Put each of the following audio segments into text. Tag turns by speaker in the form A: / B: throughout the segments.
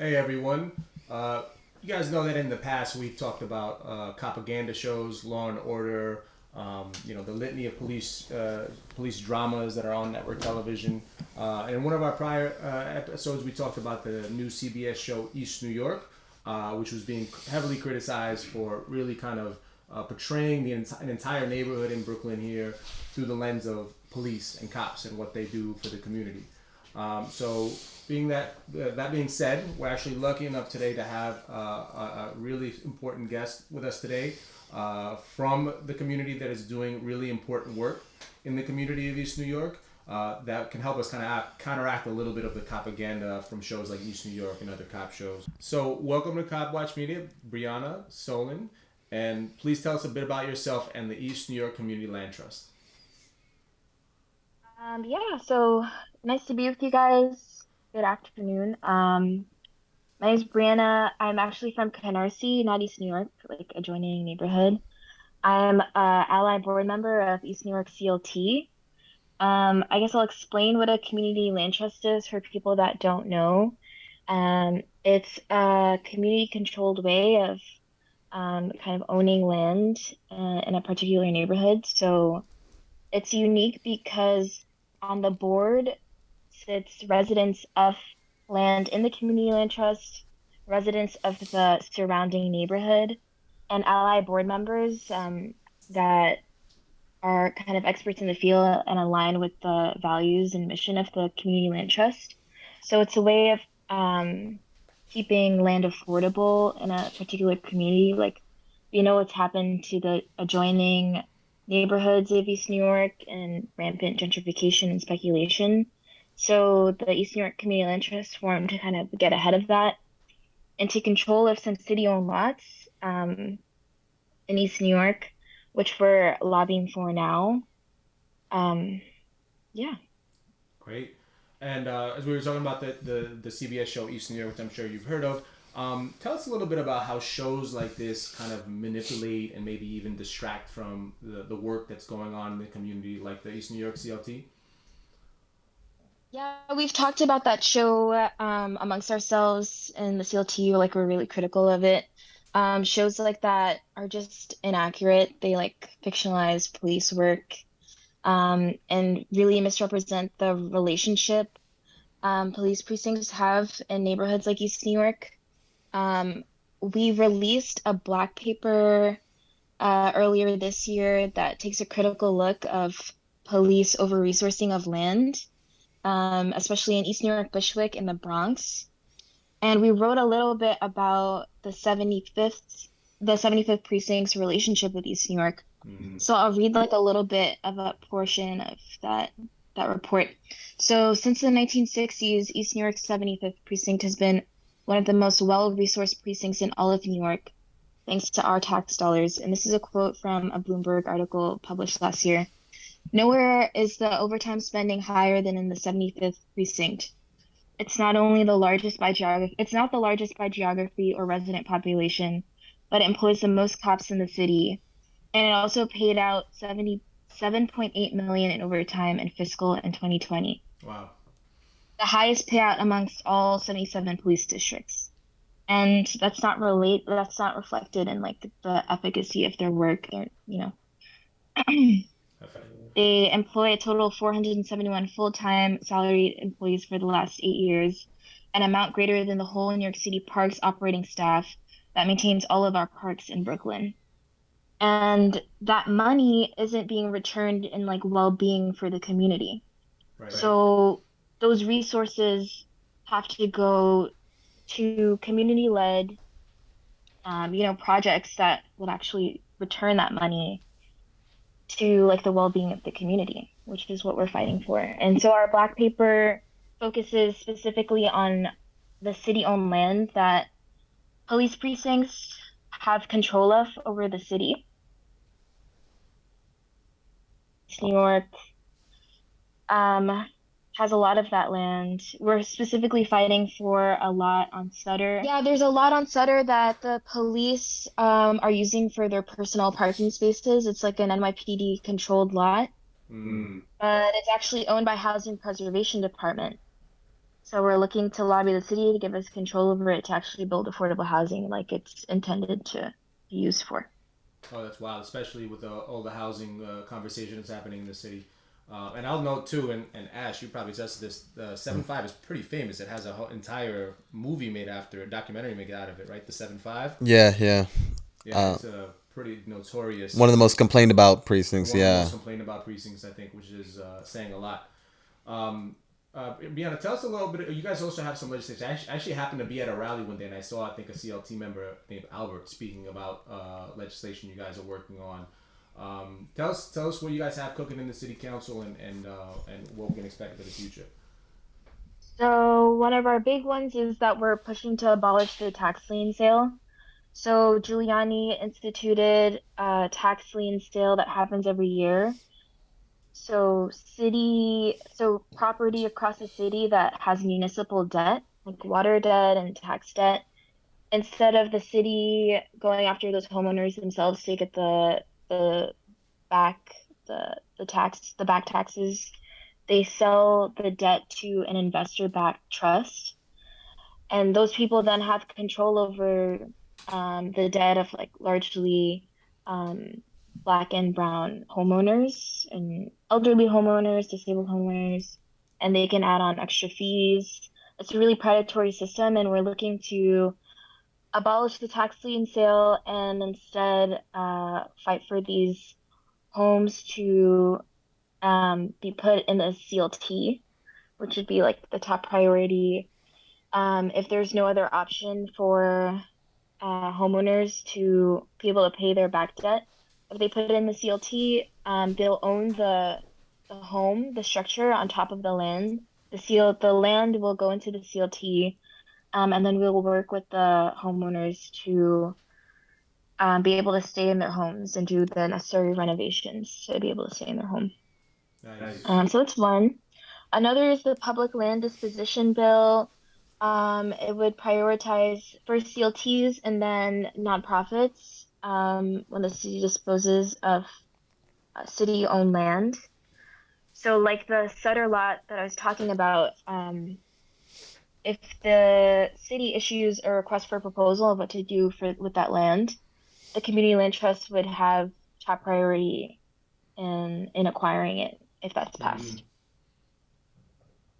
A: Hey everyone. You guys know that in the past we've talked about propaganda shows, Law and Order, the litany of police dramas that are on network television. And in one of our prior episodes, we talked about the new CBS show East New York, which was being heavily criticized for really kind of portraying an entire neighborhood in Brooklyn here through the lens of police and cops and what they do for the community. So, that being said, we're actually lucky enough today to have a really important guest with us today from the community that is doing really important work in the community of East New York. That can help us kind of counteract a little bit of the propaganda from shows like East New York and other cop shows. So, welcome to Copwatch Media, Brianna, Soleyn, and please tell us a bit about yourself and the East New York Community Land Trust.
B: So nice to be with you guys. Good afternoon. My name's Brianna. I'm actually from Canarsie, not East New York, like adjoining neighborhood. I'm a ally board member of East New York CLT. I guess I'll explain what a community land trust is for people that don't know. It's a community-controlled way of kind of owning land in a particular neighborhood. So it's unique because on the board sits residents of land in the community land trust, residents of the surrounding neighborhood, and ally board members that are kind of experts in the field and align with the values and mission of the community land trust. So it's a way of keeping land affordable in a particular community. Like, what's happened to the adjoining neighborhoods of East New York and rampant gentrification and speculation. So the East New York Community Land Trust formed to kind of get ahead of that and take control of some city-owned lots in East New York, which we're lobbying for now. Um, yeah.
A: Great. And as we were talking about the CBS show East New York, which I'm sure you've heard of, tell us a little bit about how shows like this kind of manipulate and maybe even distract from the work that's going on in the community, like the East New York CLT.
B: Yeah, we've talked about that show amongst ourselves in the CLT, like we're really critical of it. Shows like that are just inaccurate. They like fictionalize police work and really misrepresent the relationship police precincts have in neighborhoods like East New York. Um, we released a black paper earlier this year that takes a critical look of police over-resourcing of land, especially in East New York, Bushwick, and the Bronx. And we wrote a little bit about the 75th precinct's relationship with East New York.
A: Mm-hmm.
B: So I'll read like a little bit of a portion of that report. So since the 1960s, East New York's 75th precinct has been one of the most well-resourced precincts in all of New York, thanks to our tax dollars. And this is a quote from a Bloomberg article published last year. Nowhere is the overtime spending higher than in the 75th precinct. It's not the largest by geography or resident population, but it employs the most cops in the city. And it also paid out 77.8 million in overtime in fiscal in 2020.
A: Wow.
B: The highest payout amongst all 77 police districts. And that's not reflected in like the efficacy of their work.
A: Okay.
B: They employ a total of 471 full-time salaried employees for the last 8 years, an amount greater than the whole New York City Parks operating staff that maintains all of our parks in Brooklyn. And that money isn't being returned in like well-being for the community.
A: Right.
B: So those resources have to go to community-led, projects that would actually return that money to like the well-being of the community, which is what we're fighting for. And so our black paper focuses specifically on the city-owned land that police precincts have control of over the city. New York um, has a lot of that land. We're specifically fighting for a lot on Sutter. Yeah, there's a lot on Sutter that the police are using for their personal parking spaces. It's like an NYPD controlled lot,
A: Mm.
B: but it's actually owned by Housing Preservation Department. So we're looking to lobby the city to give us control over it to actually build affordable housing like it's intended to be used for.
A: Oh, that's wild, especially with all the housing conversation that's happening in the city. And I'll note too, and Ash, you probably tested this. 7-5 is pretty famous. It has a whole entire movie made after a documentary made out of it, right? The 7-5.
C: Yeah, yeah.
A: Yeah, it's a pretty notorious
C: One of the most complained about precincts.
A: one of the
C: Yeah.
A: most complained about precincts, I think, which is saying a lot. Brianna, tell us a little bit. You guys also have some legislation. I actually happened to be at a rally one day, and I saw, I think, a CLT member named Albert speaking about legislation you guys are working on. Tell us what you guys have cooking in the city council, and what we can expect for the future.
B: So one of our big ones is that we're pushing to abolish the tax lien sale. So Giuliani instituted a tax lien sale that happens every year. So property across the city that has municipal debt, like water debt and tax debt, instead of the city going after those homeowners themselves to get the back the back taxes, they sell the debt to an investor-backed trust, and those people then have control over the debt of like largely um, black and brown homeowners and elderly homeowners, disabled homeowners, and they can add on extra fees. It's a really predatory system, and we're looking to abolish the tax lien sale and instead fight for these homes to be put in a CLT, which would be like the top priority if there's no other option for homeowners to be able to pay their back debt. If they put it in the CLT, they'll own the home, the structure on top of the land. The land will go into the CLT, and then we'll work with the homeowners to be able to stay in their homes and do the necessary renovations to be able to stay in their home.
A: Nice.
B: So that's one. Another is the public land disposition bill. It would prioritize first CLTs and then nonprofits when the city disposes of city-owned land. So, like the Sutter lot that I was talking about, if the city issues a request for a proposal of what to do with that land, the community land trust would have top priority in acquiring it if that's passed.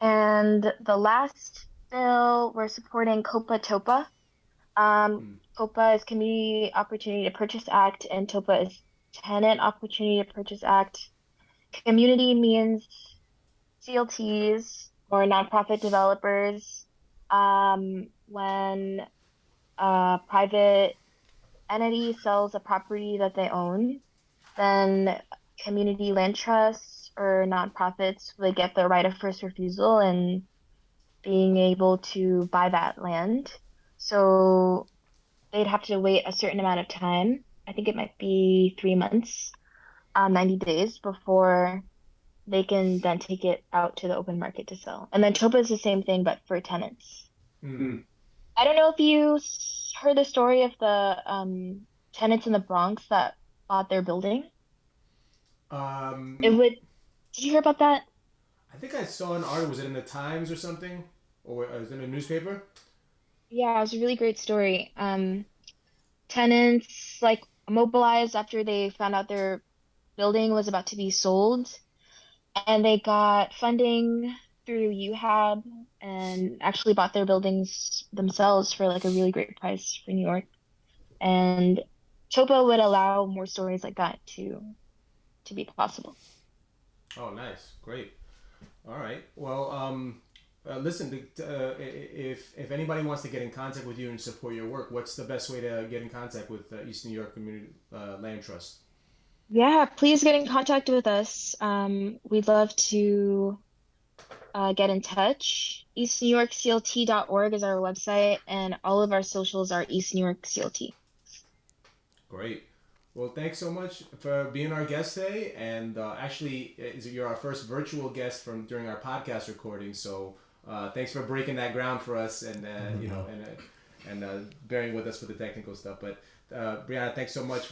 B: And the last bill, we're supporting COPA TOPA. COPA is Community Opportunity to Purchase Act, and TOPA is Tenant Opportunity to Purchase Act. Community means CLTs or nonprofit developers. When a private entity sells a property that they own, then community land trusts or nonprofits would get the right of first refusal and being able to buy that land. So they'd have to wait a certain amount of time. I think it might be 3 months, 90 days before they can then take it out to the open market to sell. And then TOPA is the same thing, but for tenants.
A: Mm-hmm.
B: I don't know if you heard the story of the tenants in the Bronx that bought their building. It would. Did you hear about that?
A: I think I saw an article. Was it in the Times or something, or was it in a newspaper?
B: Yeah, it was a really great story. Tenants like mobilized after they found out their building was about to be sold, and they got funding through UHAB and actually bought their buildings themselves for like a really great price for New York. And TOPA would allow more stories like that to be possible.
A: Oh, nice, great. All right. Well, listen. If anybody wants to get in contact with you and support your work, what's the best way to get in contact with East New York Community Land Trust?
B: Yeah, please get in contact with us. We'd love to get in touch. EastNewYorkCLT.org is our website, and all of our socials are East New York CLT.
A: Great. Well, thanks so much for being our guest today. And actually, you're our first virtual guest from during our podcast recording. So thanks for breaking that ground for us, and bearing with us for the technical stuff. But Brianna, thanks so much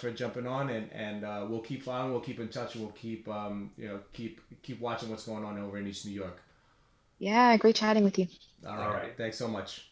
A: for jumping on, and we'll keep following, we'll keep in touch, and we'll keep keep watching what's going on over in East New York.
B: Yeah, great chatting with you.
A: All right. Thanks so much.